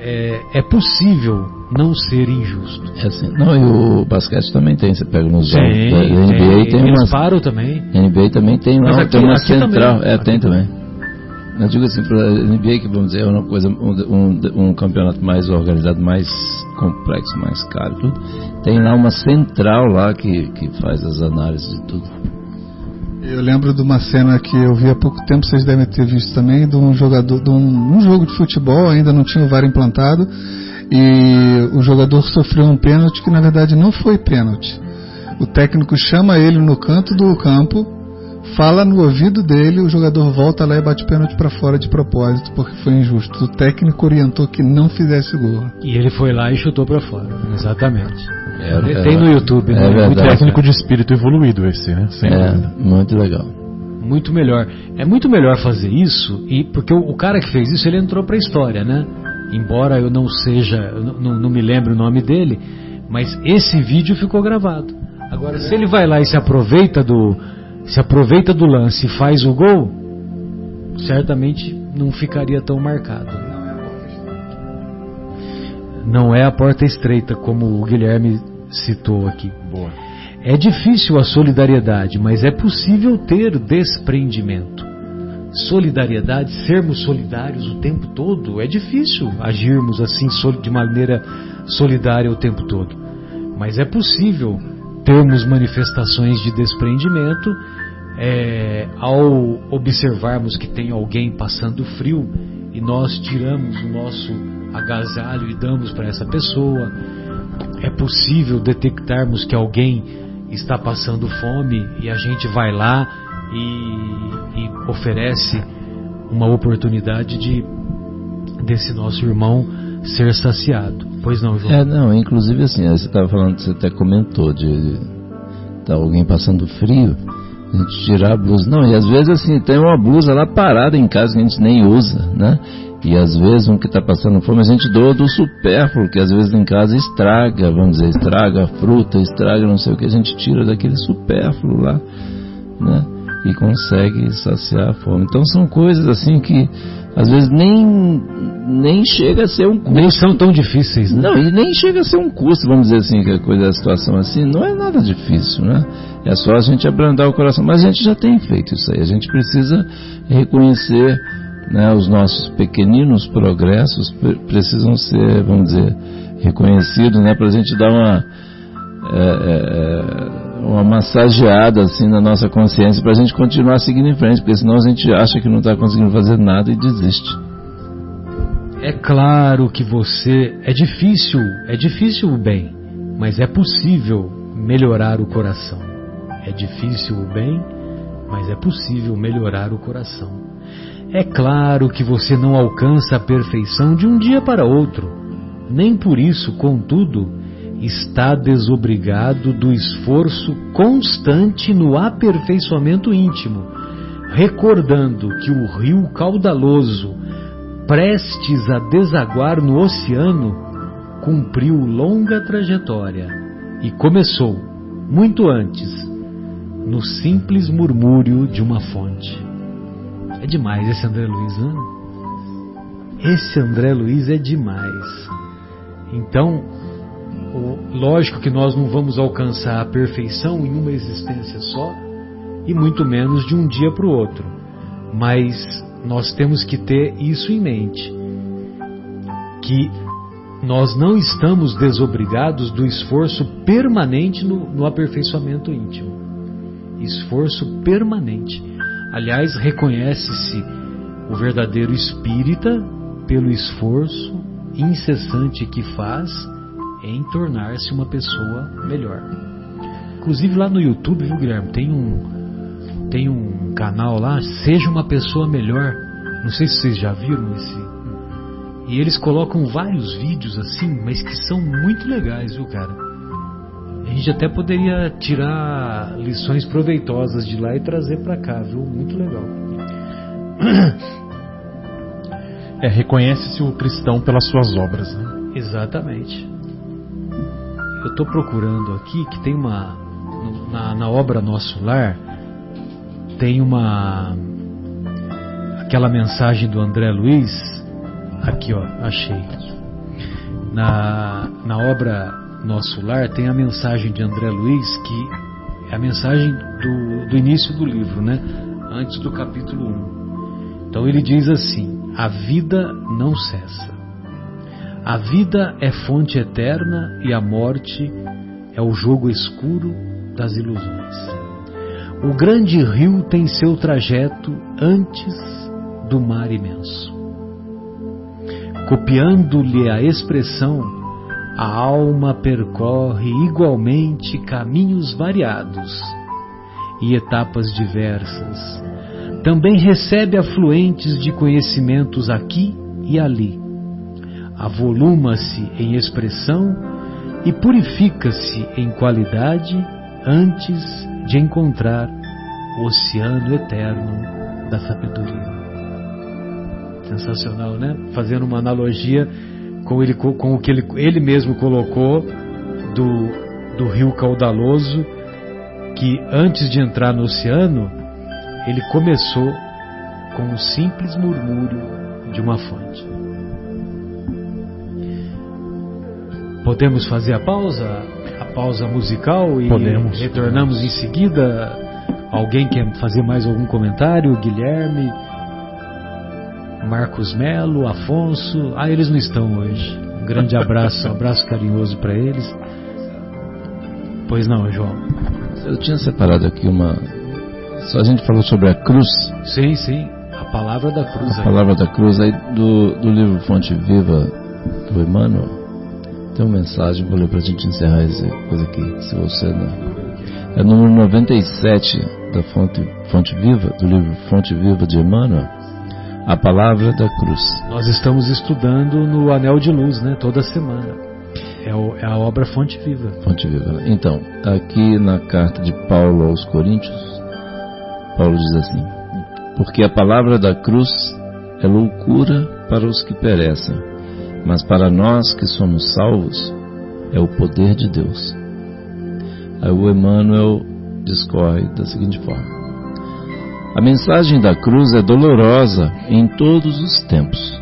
é possível não ser injusto. É assim. Não, e o basquete também tem, você pega nos jogos da NBA, tem eles param também. NBA também tem, tem uma central, também. Tem também. Eu digo assim, para a NBA, que vamos dizer, é uma coisa, um campeonato mais organizado, mais complexo, mais caro, tudo. Tem lá uma central lá que faz as análises de tudo. Eu lembro de uma cena que eu vi há pouco tempo, vocês devem ter visto também, de um jogador, de um jogo de futebol, ainda não tinha o VAR implantado, e o jogador sofreu um pênalti que na verdade não foi pênalti. O técnico chama ele no canto do campo, fala no ouvido dele, o jogador volta lá e bate o pênalti para fora de propósito, porque foi injusto. O técnico orientou que não fizesse gol. E ele foi lá e chutou para fora, exatamente. Tem no YouTube, né? Muito técnico de espírito evoluído esse, né? Sem dúvida. Muito legal. Muito melhor. É muito melhor fazer isso, porque o cara que fez isso, ele entrou para a história, né? Embora eu não me lembre o nome dele, mas esse vídeo ficou gravado. Agora, se ele vai lá e se aproveita do lance e faz o gol, certamente não ficaria tão marcado. Não é a porta estreita, como o Guilherme citou aqui. Boa. É difícil a solidariedade, mas é possível ter desprendimento. Solidariedade, sermos solidários o tempo todo, é difícil agirmos assim de maneira solidária o tempo todo. Mas é possível termos manifestações de desprendimento ao observarmos que tem alguém passando frio e nós tiramos o nosso agasalho e damos para essa pessoa. É possível detectarmos que alguém está passando fome e a gente vai lá e oferece uma oportunidade desse nosso irmão ser saciado. Pois não, João? Não, inclusive assim, você estava falando, você até comentou de tá alguém passando frio, a gente tirar a blusa. Não, e às vezes assim, tem uma blusa lá parada em casa que a gente nem usa, né? E às vezes um que está passando fome, a gente doa do supérfluo, que às vezes em casa estraga, vamos dizer, estraga a fruta, estraga não sei o que, a gente tira daquele supérfluo lá, né? E consegue saciar a fome. Então são coisas assim que às vezes nem chega a ser um custo. Nem são tão difíceis, né? Não, e nem chega a ser um custo, vamos dizer assim, que a coisa da situação assim, não é nada difícil, né? É só a gente abrandar o coração, mas a gente já tem feito isso aí, a gente precisa reconhecer, né, os nossos pequeninos progressos precisam ser, vamos dizer, reconhecidos, né, para a gente dar uma massageada assim na nossa consciência, para a gente continuar seguindo em frente, porque senão a gente acha que não está conseguindo fazer nada e desiste. É claro que é difícil o bem, mas é possível melhorar o coração. É difícil o bem, mas é possível melhorar o coração. É claro que você não alcança a perfeição de um dia para outro. Nem por isso, contudo, está desobrigado do esforço constante no aperfeiçoamento íntimo, recordando que o rio caudaloso, prestes a desaguar no oceano, cumpriu longa trajetória e começou, muito antes, no simples murmúrio de uma fonte. É demais esse André Luiz, né? Esse André Luiz é demais. Então, lógico que nós não vamos alcançar a perfeição em uma existência só, e muito menos de um dia para o outro. Mas nós temos que ter isso em mente, que nós não estamos desobrigados do esforço permanente no aperfeiçoamento íntimo. Esforço permanente. Aliás, reconhece-se o verdadeiro espírita pelo esforço incessante que faz em tornar-se uma pessoa melhor. Inclusive lá no YouTube, viu, Guilherme, tem um canal lá, Seja uma Pessoa Melhor. Não sei se vocês já viram esse. E eles colocam vários vídeos assim, mas que são muito legais, viu, cara? A gente até poderia tirar lições proveitosas de lá e trazer para cá, viu? Muito legal. Reconhece-se o cristão pelas suas obras, né? Exatamente. Eu estou procurando aqui que tem na obra Nosso Lar tem aquela mensagem do André Luiz. Aqui, ó, achei. Na obra Nosso Lar tem a mensagem de André Luiz, que é a mensagem do início do livro, né? Antes do capítulo 1. Então ele diz assim: a vida não cessa. A vida é fonte eterna e a morte é o jogo escuro das ilusões. O grande rio tem seu trajeto antes do mar imenso. Copiando-lhe a expressão, a alma percorre igualmente caminhos variados e etapas diversas. Também recebe afluentes de conhecimentos aqui e ali. Avoluma-se em expressão e purifica-se em qualidade antes de encontrar o oceano eterno da sabedoria. Sensacional, né? Fazendo uma analogia com o que ele mesmo colocou do rio caudaloso, que antes de entrar no oceano, ele começou com o simples murmúrio de uma fonte. Podemos fazer a pausa musical e podemos. Retornamos em seguida. Alguém quer fazer mais algum comentário? Guilherme, Marcos Melo, Afonso. Eles não estão hoje. Um grande abraço, um abraço carinhoso para eles. Pois não, João? Eu tinha separado aqui só a gente falou sobre a cruz. Sim, a palavra da cruz. A palavra da cruz aí do livro Fonte Viva do Emmanuel. Tem uma mensagem, vou ler para a gente encerrar essa coisa aqui, se você não. É o número 97 da Fonte Viva, do livro Fonte Viva de Emmanuel, a palavra da cruz. Nós estamos estudando no Anel de Luz, né? Toda semana. É a obra Fonte Viva. Fonte Viva. Então, aqui na carta de Paulo aos Coríntios, Paulo diz assim: porque a palavra da cruz é loucura para os que perecem, mas para nós que somos salvos, é o poder de Deus. Aí o Emmanuel discorre da seguinte forma: a mensagem da cruz é dolorosa em todos os tempos.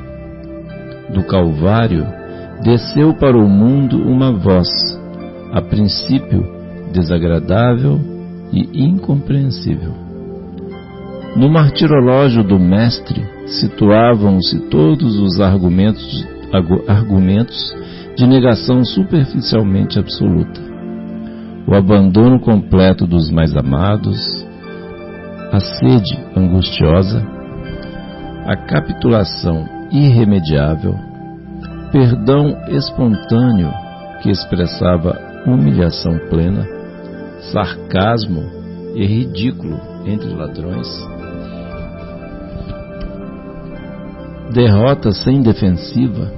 Do Calvário desceu para o mundo uma voz, a princípio desagradável e incompreensível. No martirológio do Mestre situavam-se todos os argumentos de negação superficialmente absoluta. O abandono completo dos mais amados, a sede angustiosa, a capitulação irremediável, perdão espontâneo que expressava humilhação plena, sarcasmo e ridículo entre ladrões, derrota sem defensiva,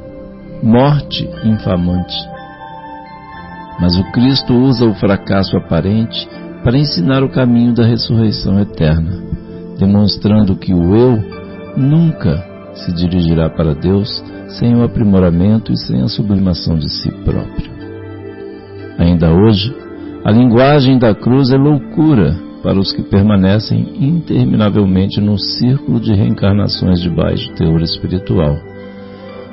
morte infamante. Mas o Cristo usa o fracasso aparente para ensinar o caminho da ressurreição eterna, demonstrando que o eu nunca se dirigirá para Deus sem o aprimoramento e sem a sublimação de si próprio. Ainda hoje, a linguagem da cruz é loucura para os que permanecem interminavelmente num círculo de reencarnações de baixo teor espiritual.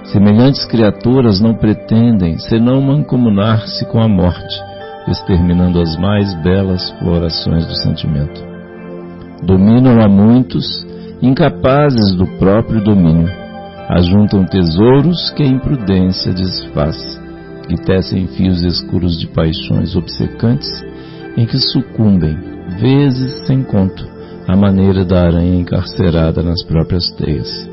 Semelhantes criaturas não pretendem senão mancomunar-se com a morte, exterminando as mais belas florações do sentimento. Dominam a muitos, incapazes do próprio domínio. Ajuntam tesouros que a imprudência desfaz, que tecem fios escuros de paixões obcecantes, em que sucumbem, vezes sem conto, à maneira da aranha encarcerada nas próprias teias.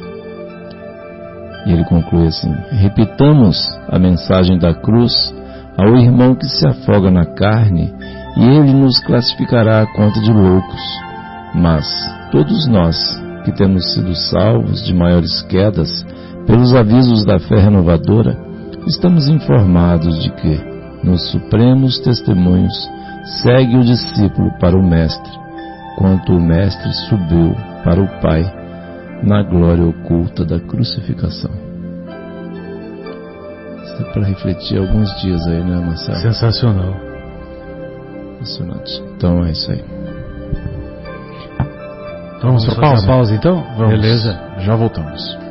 E ele conclui assim: repitamos a mensagem da cruz ao irmão que se afoga na carne, e ele nos classificará à conta de loucos. Mas todos nós, que temos sido salvos de maiores quedas pelos avisos da fé renovadora, estamos informados de que, nos supremos testemunhos, segue o discípulo para o Mestre, quanto o Mestre subiu para o Pai, na glória oculta da crucificação. Isso é para refletir alguns dias aí, né, Marcelo? Sensacional. Impressionante. Então é isso aí. Vamos para pausa então? Vamos. Beleza. Já voltamos.